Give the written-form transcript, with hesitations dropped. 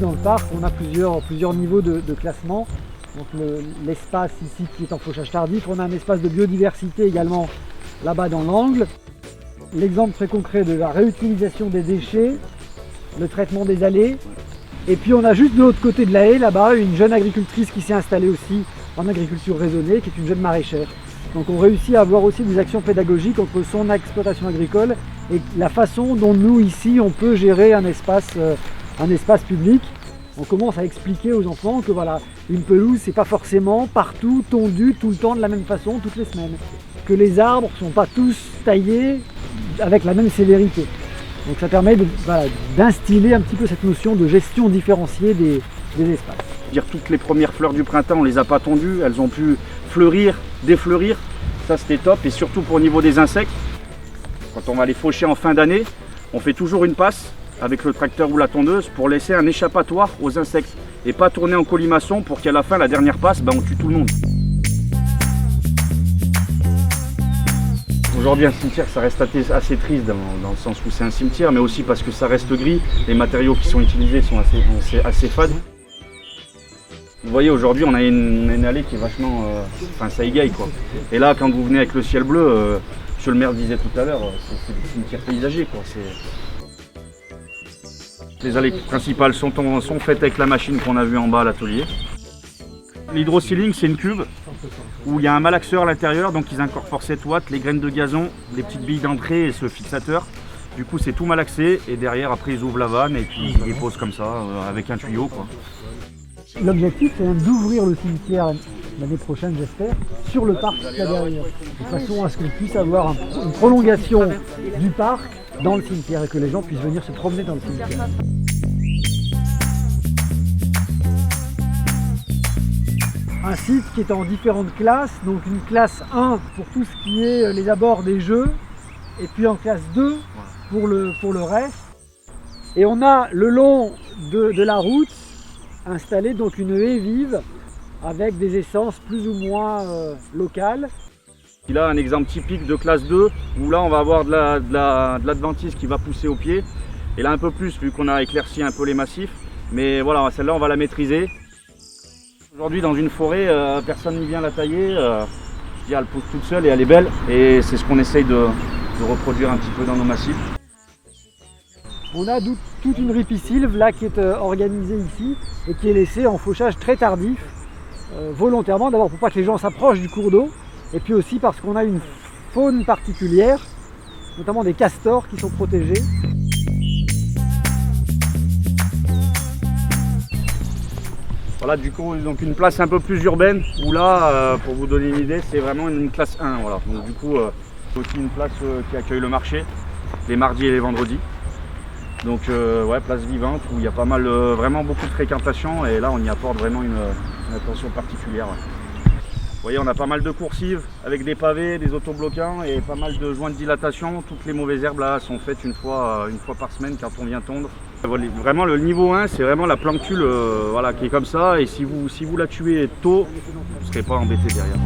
dans le parc, on a plusieurs niveaux de classement. Donc l'espace ici qui est en fauchage tardif, on a un espace de biodiversité également là-bas dans l'angle. L'exemple très concret de la réutilisation des déchets, le traitement des allées. Et puis on a juste de l'autre côté de la haie, là-bas, une jeune agricultrice qui s'est installée aussi en agriculture raisonnée, qui est une jeune maraîchère. Donc on réussit à avoir aussi des actions pédagogiques entre son exploitation agricole et la façon dont nous ici on peut gérer un espace public. On commence à expliquer aux enfants que voilà, une pelouse c'est pas forcément partout tondue tout le temps de la même façon toutes les semaines. Que les arbres sont pas tous taillés avec la même sévérité. Donc ça permet d'instiller un petit peu cette notion de gestion différenciée des espaces. Toutes les premières fleurs du printemps, on les a pas tondues, elles ont pu fleurir, défleurir, ça c'était top. Et surtout pour le niveau des insectes, quand on va les faucher en fin d'année, on fait toujours une passe avec le tracteur ou la tondeuse pour laisser un échappatoire aux insectes et pas tourner en colimaçon pour qu'à la fin, la dernière passe, on tue tout le monde. Aujourd'hui, un cimetière, ça reste assez triste dans le sens où c'est un cimetière, mais aussi parce que ça reste gris, les matériaux qui sont utilisés sont assez fades. Vous voyez, aujourd'hui, on a une allée qui est vachement... ça égaye, quoi. Et là, quand vous venez avec le ciel bleu, monsieur le maire disait tout à l'heure, c'est des cimetières paysagers, quoi. Les allées principales sont faites avec la machine qu'on a vue en bas à l'atelier. L'hydrosealing, c'est une cuve où il y a un malaxeur à l'intérieur, donc ils incorporent 7 watts, les graines de gazon, les petites billes d'entrée et ce fixateur. Du coup, c'est tout malaxé et derrière, après, ils ouvrent la vanne et puis ils déposent comme ça, avec un tuyau, quoi. L'objectif, c'est d'ouvrir le cimetière l'année prochaine, j'espère, sur le parc qu'il y a derrière, de façon à ce qu'on puisse avoir une prolongation du parc dans le cimetière et que les gens puissent venir se promener dans le cimetière. Un site qui est en différentes classes, donc une classe 1 pour tout ce qui est les abords des jeux, et puis en classe 2 pour le reste. Et on a le long de la route installé donc une haie vive avec des essences plus ou moins locales. Il a un exemple typique de classe 2 où là on va avoir de l'adventice qui va pousser au pied. Et là un peu plus vu qu'on a éclairci un peu les massifs. Mais voilà, celle-là on va la maîtriser. Aujourd'hui dans une forêt, personne n'y vient la tailler. Elle pousse toute seule et elle est belle. Et c'est ce qu'on essaye de reproduire un petit peu dans nos massifs. On a toute une ripisylve là qui est organisée ici et qui est laissée en fauchage très tardif, volontairement d'abord pour pas que les gens s'approchent du cours d'eau et puis aussi parce qu'on a une faune particulière, notamment des castors qui sont protégés. Voilà, du coup, donc une place un peu plus urbaine où là, pour vous donner une idée, c'est vraiment une classe 1. Voilà. Donc du coup, c'est aussi une place qui accueille le marché les mardis et les vendredis. Donc ouais, place vivante où il y a pas mal, vraiment beaucoup de fréquentation et là on y apporte vraiment une attention particulière. Ouais. Vous voyez, on a pas mal de coursives avec des pavés, des autobloquants et pas mal de joints de dilatation. Toutes les mauvaises herbes là sont faites une fois par semaine quand on vient tondre. Vraiment le niveau 1 c'est vraiment la planctule voilà, qui est comme ça et si vous la tuez tôt, vous ne serez pas embêté derrière.